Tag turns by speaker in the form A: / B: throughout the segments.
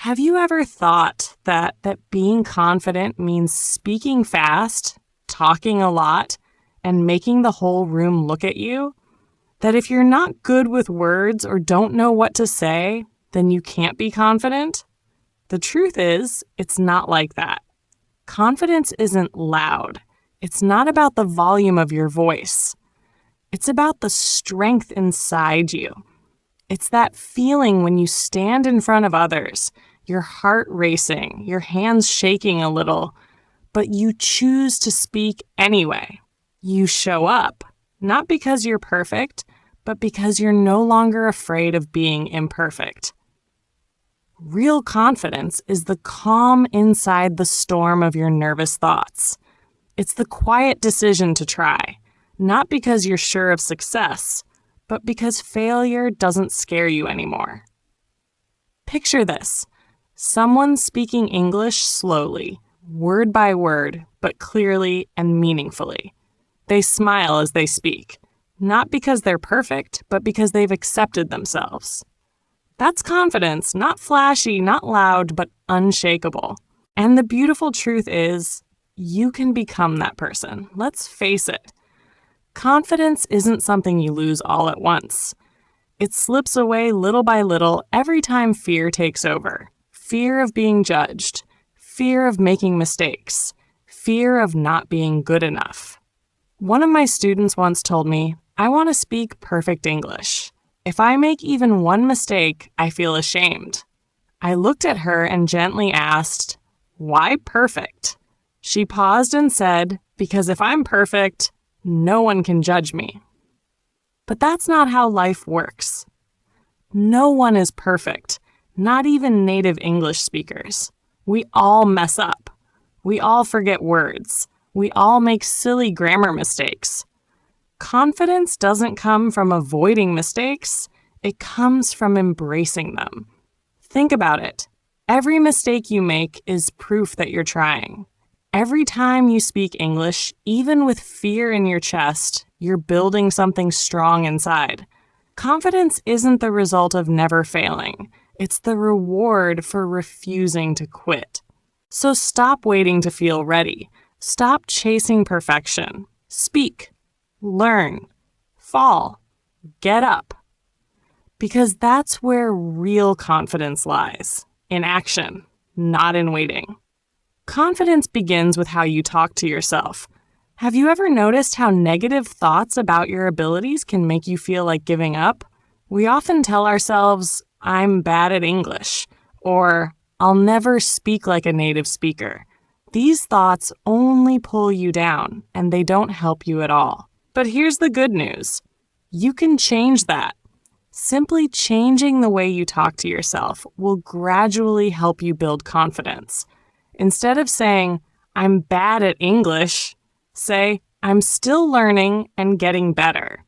A: Have you ever thought that being confident means speaking fast, talking a lot, and making the whole room look at you? That if you're not good with words or don't know what to say, then you can't be confident? The truth is, it's not like that. Confidence isn't loud. It's not about the volume of your voice. It's about the strength inside you. It's that feeling when you stand in front of others, your heart racing, your hands shaking a little, but you choose to speak anyway. You show up, not because you're perfect, but because you're no longer afraid of being imperfect. Real confidence is the calm inside the storm of your nervous thoughts. It's the quiet decision to try, not because you're sure of success, but because failure doesn't scare you anymore. Picture this. Someone speaking English slowly, word by word, but clearly and meaningfully. They smile as they speak, not because they're perfect, but because they've accepted themselves. That's confidence, not flashy, not loud, but unshakable. And the beautiful truth is, you can become that person. Let's face it. Confidence isn't something you lose all at once. It slips away little by little every time fear takes over. Fear of being judged, fear of making mistakes, fear of not being good enough. One of my students once told me, I want to speak perfect English. If I make even one mistake, I feel ashamed. I looked at her and gently asked, why perfect? She paused and said, because if I'm perfect, no one can judge me. But that's not how life works. No one is perfect. Not even native English speakers. We all mess up. We all forget words. We all make silly grammar mistakes. Confidence doesn't come from avoiding mistakes. It comes from embracing them. Think about it. Every mistake you make is proof that you're trying. Every time you speak English, even with fear in your chest, you're building something strong inside. Confidence isn't the result of never failing. It's the reward for refusing to quit. So stop waiting to feel ready. Stop chasing perfection. Speak, learn, fall, get up. Because that's where real confidence lies, in action, not in waiting. Confidence begins with how you talk to yourself. Have you ever noticed how negative thoughts about your abilities can make you feel like giving up? We often tell ourselves, I'm bad at English, or I'll never speak like a native speaker. These thoughts only pull you down, and they don't help you at all. But here's the good news. You can change that. Simply changing the way you talk to yourself will gradually help you build confidence. Instead of saying, I'm bad at English, say, I'm still learning and getting better.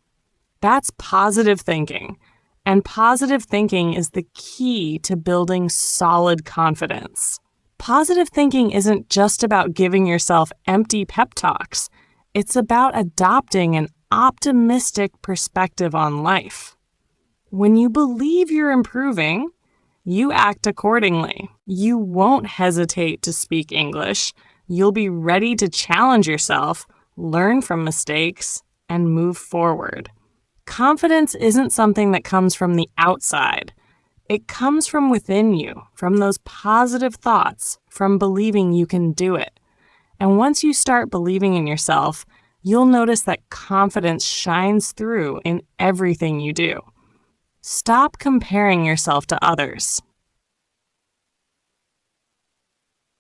A: That's positive thinking. And positive thinking is the key to building solid confidence. Positive thinking isn't just about giving yourself empty pep talks. It's about adopting an optimistic perspective on life. When you believe you're improving, you act accordingly. You won't hesitate to speak English. You'll be ready to challenge yourself, learn from mistakes, and move forward. Confidence isn't something that comes from the outside. It comes from within you, from those positive thoughts, from believing you can do it. And once you start believing in yourself, you'll notice that confidence shines through in everything you do. Stop comparing yourself to others.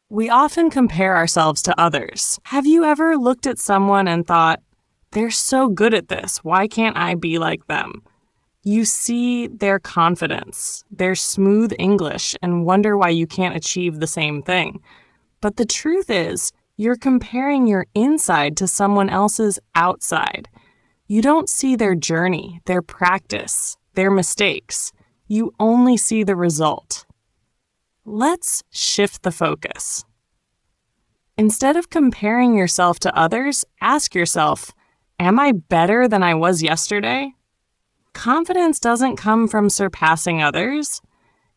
A: We often compare ourselves to others. Have you ever looked at someone and thought, they're so good at this, why can't I be like them? You see their confidence, their smooth English, and wonder why you can't achieve the same thing. But the truth is, you're comparing your inside to someone else's outside. You don't see their journey, their practice, their mistakes. You only see the result. Let's shift the focus. Instead of comparing yourself to others, ask yourself, am I better than I was yesterday? Confidence doesn't come from surpassing others.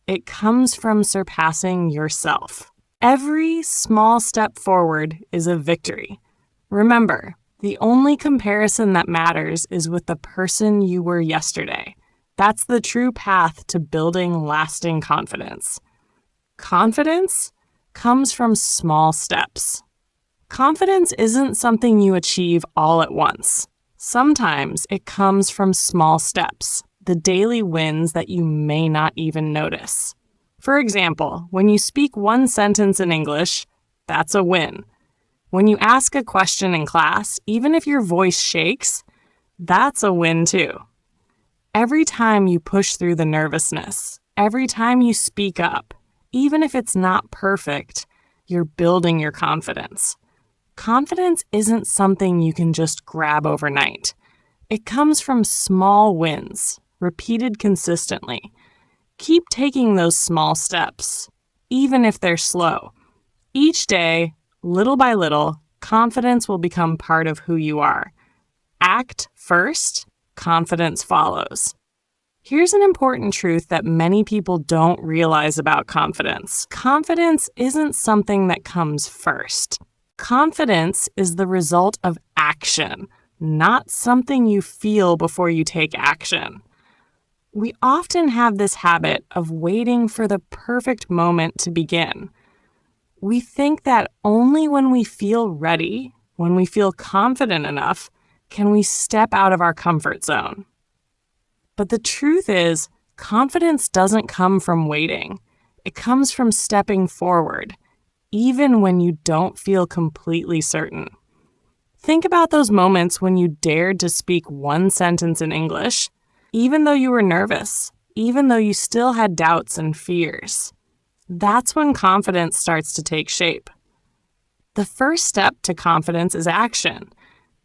A: It comes from surpassing yourself. Every small step forward is a victory. Remember, the only comparison that matters is with the person you were yesterday. That's the true path to building lasting confidence. Confidence comes from small steps. Confidence isn't something you achieve all at once. Sometimes it comes from small steps, the daily wins that you may not even notice. For example, when you speak one sentence in English, that's a win. When you ask a question in class, even if your voice shakes, that's a win too. Every time you push through the nervousness, every time you speak up, even if it's not perfect, you're building your confidence. Confidence isn't something you can just grab overnight. It comes from small wins, repeated consistently. Keep taking those small steps, even if they're slow. Each day, little by little, confidence will become part of who you are. Act first, confidence follows. Here's an important truth that many people don't realize about confidence. Confidence isn't something that comes first. Confidence is the result of action, not something you feel before you take action. We often have this habit of waiting for the perfect moment to begin. We think that only when we feel ready, when we feel confident enough, can we step out of our comfort zone. But the truth is, confidence doesn't come from waiting. It comes from stepping forward, even when you don't feel completely certain. Think about those moments when you dared to speak one sentence in English, even though you were nervous, even though you still had doubts and fears. That's when confidence starts to take shape. The first step to confidence is action,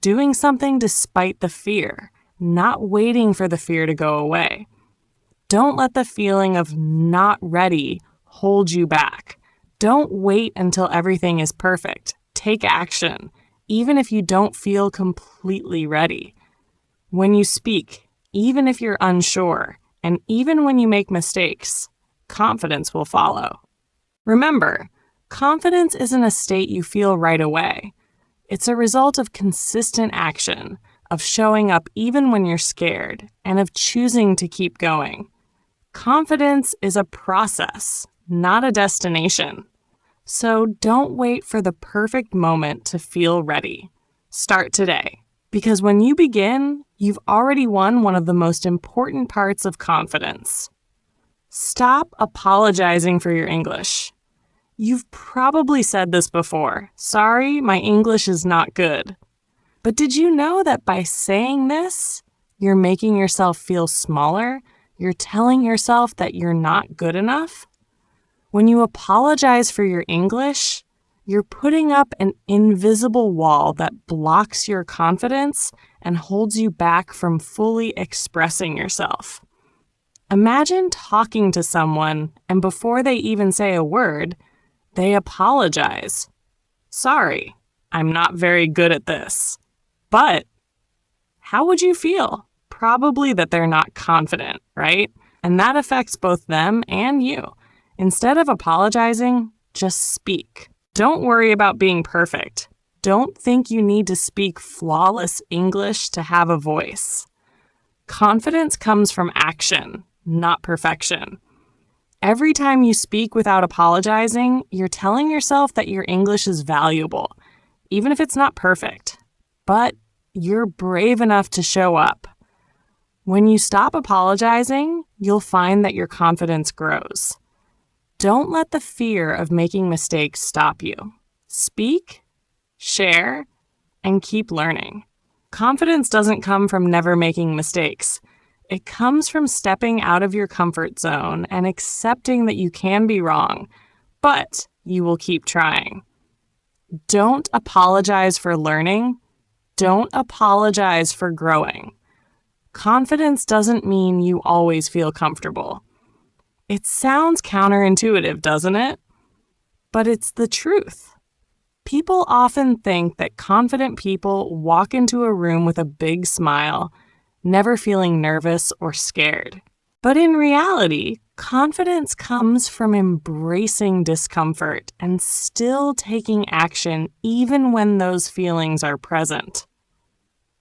A: doing something despite the fear, not waiting for the fear to go away. Don't let the feeling of not ready hold you back. Don't wait until everything is perfect. Take action, even if you don't feel completely ready. When you speak, even if you're unsure, and even when you make mistakes, confidence will follow. Remember, confidence isn't a state you feel right away. It's a result of consistent action, of showing up even when you're scared, and of choosing to keep going. Confidence is a process, not a destination. So don't wait for the perfect moment to feel ready. Start today, because when you begin, you've already won one of the most important parts of confidence. Stop apologizing for your English. You've probably said this before. Sorry, my English is not good. But did you know that by saying this, you're making yourself feel smaller? You're telling yourself that you're not good enough? When you apologize for your English, you're putting up an invisible wall that blocks your confidence and holds you back from fully expressing yourself. Imagine talking to someone and before they even say a word, they apologize. Sorry, I'm not very good at this. But how would you feel? Probably that they're not confident, right? And that affects both them and you. Instead of apologizing, just speak. Don't worry about being perfect. Don't think you need to speak flawless English to have a voice. Confidence comes from action, not perfection. Every time you speak without apologizing, you're telling yourself that your English is valuable, even if it's not perfect. But you're brave enough to show up. When you stop apologizing, you'll find that your confidence grows. Don't let the fear of making mistakes stop you. Speak, share, and keep learning. Confidence doesn't come from never making mistakes. It comes from stepping out of your comfort zone and accepting that you can be wrong, but you will keep trying. Don't apologize for learning. Don't apologize for growing. Confidence doesn't mean you always feel comfortable. It sounds counterintuitive, doesn't it? But it's the truth. People often think that confident people walk into a room with a big smile, never feeling nervous or scared. But in reality, Confidence comes from embracing discomfort and still taking action even when those feelings are present.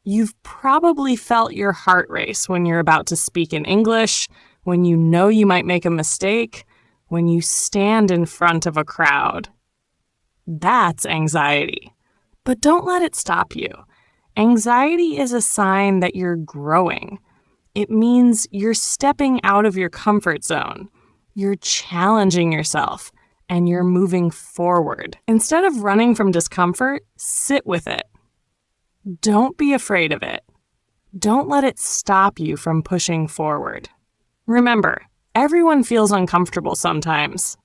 A: You've probably felt your heart race when you're about to speak in English, when you know you might make a mistake, when you stand in front of a crowd. That's anxiety. But don't let it stop you. Anxiety is a sign that you're growing. It means you're stepping out of your comfort zone. You're challenging yourself, and you're moving forward. Instead of running from discomfort, sit with it. Don't be afraid of it. Don't let it stop you from pushing forward. Remember, everyone feels uncomfortable sometimes,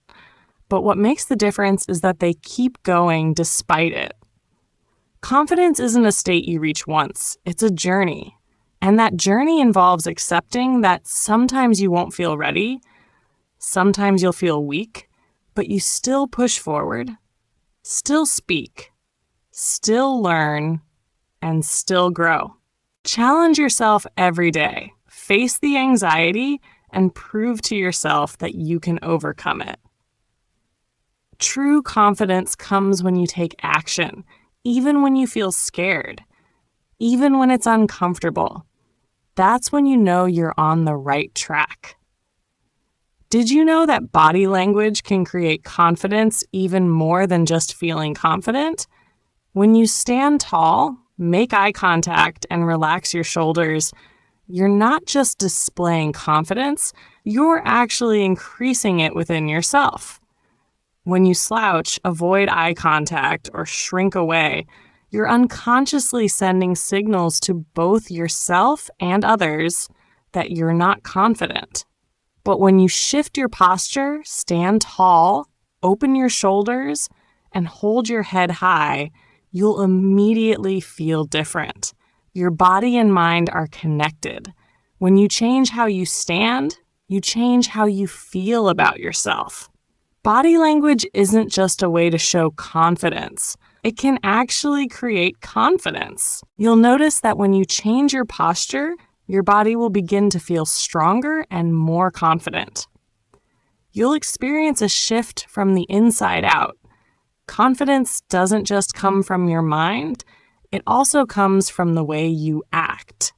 A: but what makes the difference is that they keep going despite it. Confidence isn't a state you reach once, it's a journey. And that journey involves accepting that sometimes you won't feel ready, sometimes you'll feel weak, but you still push forward, still speak, still learn, and still grow. Challenge yourself every day. Face the anxiety and prove to yourself that you can overcome it. True confidence comes when you take action, even when you feel scared, even when it's uncomfortable. That's when you know you're on the right track. Did you know that body language can create confidence even more than just feeling confident? When you stand tall, make eye contact, and relax your shoulders, you're not just displaying confidence, you're actually increasing it within yourself. When you slouch, avoid eye contact, or shrink away, you're unconsciously sending signals to both yourself and others that you're not confident. But when you shift your posture, stand tall, open your shoulders, and hold your head high, you'll immediately feel different. Your body and mind are connected. When you change how you stand, you change how you feel about yourself. Body language isn't just a way to show confidence. It can actually create confidence. You'll notice that when you change your posture, your body will begin to feel stronger and more confident. You'll experience a shift from the inside out. Confidence doesn't just come from your mind, it also comes from the way you act.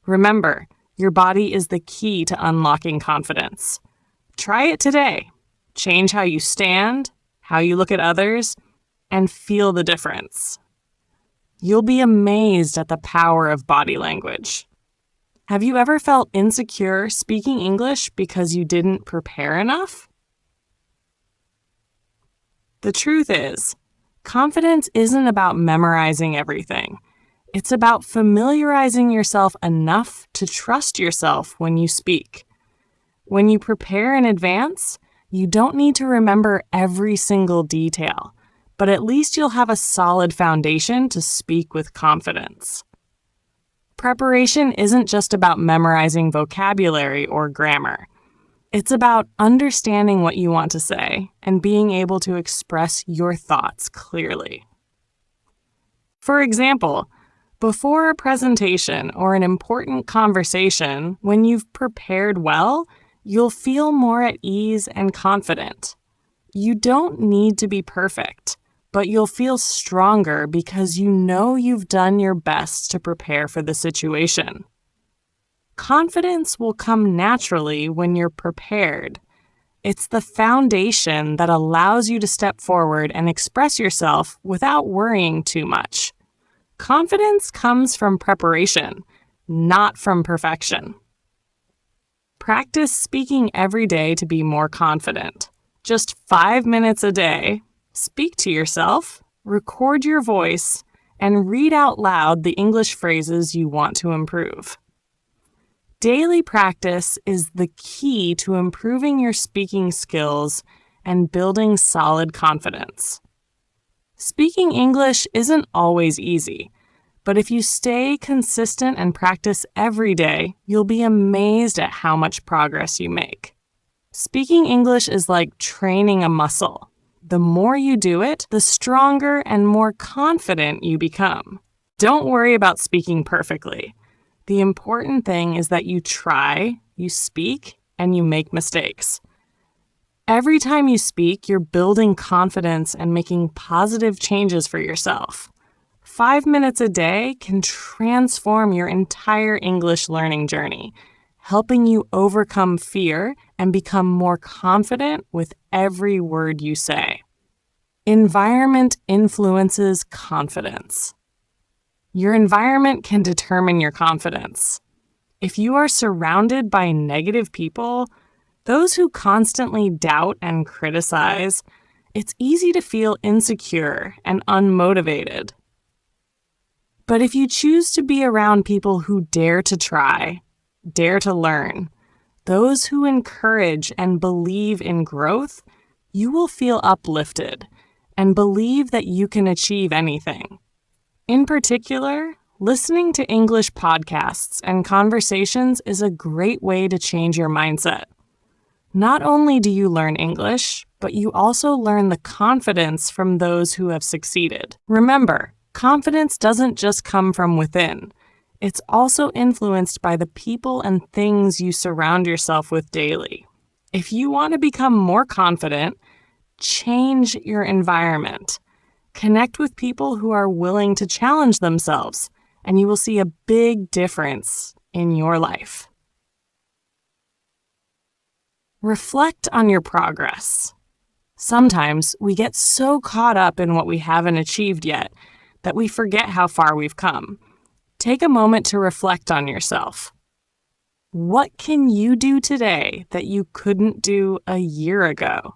A: Remember, your body is the key to unlocking confidence. Try it today. Change how you stand, how you look at others, and feel the difference. You'll be amazed at the power of body language. Have you ever felt insecure speaking English because you didn't prepare enough? The truth is, confidence isn't about memorizing everything. It's about familiarizing yourself enough to trust yourself when you speak. When you prepare in advance, you don't need to remember every single detail, but at least you'll have a solid foundation to speak with confidence. Preparation isn't just about memorizing vocabulary or grammar. It's about understanding what you want to say and being able to express your thoughts clearly. For example, before a presentation or an important conversation, when you've prepared well, you'll feel more at ease and confident. You don't need to be perfect, but you'll feel stronger because you know you've done your best to prepare for the situation. Confidence will come naturally when you're prepared. It's the foundation that allows you to step forward and express yourself without worrying too much. Confidence comes from preparation, not from perfection. Practice speaking every day to be more confident. Just 5 minutes a day. Speak to yourself, record your voice, and read out loud the English phrases you want to improve. Daily practice is the key to improving your speaking skills and building solid confidence. Speaking English isn't always easy, but if you stay consistent and practice every day, you'll be amazed at how much progress you make. Speaking English is like training a muscle. The more you do it, the stronger and more confident you become. Don't worry about speaking perfectly. The important thing is that you try, you speak, and you make mistakes. Every time you speak, you're building confidence and making positive changes for yourself. 5 minutes a day can transform your entire English learning journey, helping you overcome fear and become more confident with every word you say. Environment influences confidence. Your environment can determine your confidence. If you are surrounded by negative people, those who constantly doubt and criticize, it's easy to feel insecure and unmotivated. But if you choose to be around people who dare to try, dare to learn, those who encourage and believe in growth, you will feel uplifted and believe that you can achieve anything. In particular, listening to English podcasts and conversations is a great way to change your mindset. Not only do you learn English, but you also learn the confidence from those who have succeeded. Remember, confidence doesn't just come from within. It's also influenced by the people and things you surround yourself with daily. If you want to become more confident, change your environment. Connect with people who are willing to challenge themselves, and you will see a big difference in your life. Reflect on your progress. Sometimes we get so caught up in what we haven't achieved yet that we forget how far we've come. Take a moment to reflect on yourself. What can you do today that you couldn't do a year ago?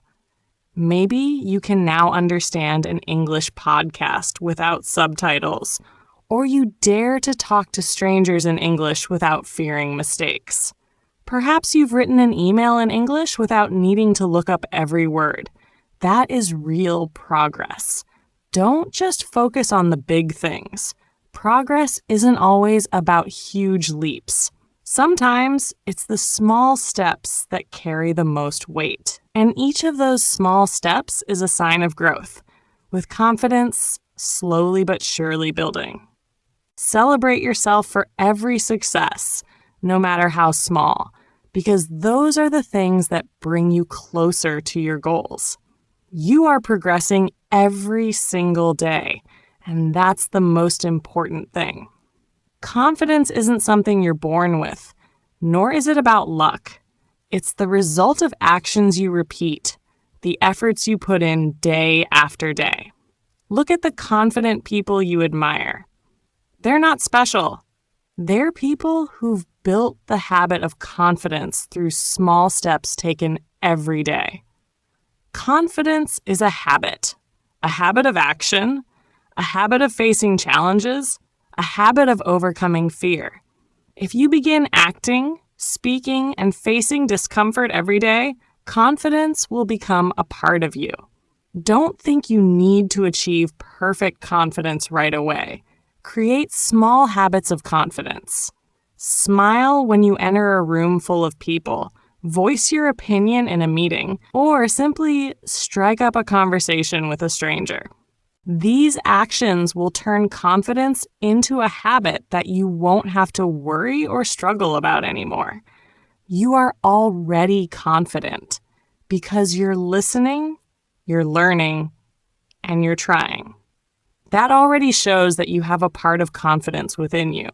A: Maybe you can now understand an English podcast without subtitles, or you dare to talk to strangers in English without fearing mistakes. Perhaps you've written an email in English without needing to look up every word. That is real progress. Don't just focus on the big things. Progress isn't always about huge leaps. Sometimes it's the small steps that carry the most weight. And each of those small steps is a sign of growth, with confidence slowly but surely building. Celebrate yourself for every success, no matter how small, because those are the things that bring you closer to your goals. You are progressing every single day, and that's the most important thing. Confidence isn't something you're born with, nor is it about luck. It's the result of actions you repeat, the efforts you put in day after day. Look at the confident people you admire. They're not special. They're people who've built the habit of confidence through small steps taken every day. Confidence is a habit of action, a habit of facing challenges, a habit of overcoming fear. If you begin acting, speaking, and facing discomfort every day, confidence will become a part of you. Don't think you need to achieve perfect confidence right away. Create small habits of confidence. Smile when you enter a room full of people. Voice your opinion in a meeting, or simply strike up a conversation with a stranger. These actions will turn confidence into a habit that you won't have to worry or struggle about anymore. You are already confident because you're listening, you're learning, and you're trying. That already shows that you have a part of confidence within you.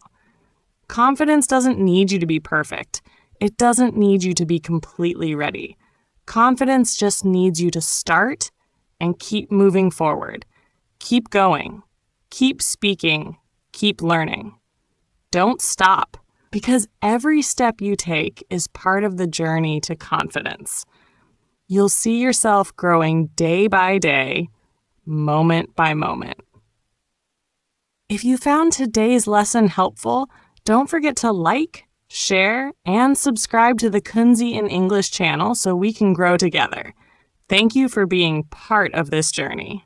A: Confidence doesn't need you to be perfect. It doesn't need you to be completely ready. Confidence just needs you to start and keep moving forward. Keep going. Keep speaking. Keep learning. Don't stop, because every step you take is part of the journey to confidence. You'll see yourself growing day by day, moment by moment. If you found today's lesson helpful, don't forget to like, share, and subscribe to the Kunzy in English channel so we can grow together. Thank you for being part of this journey.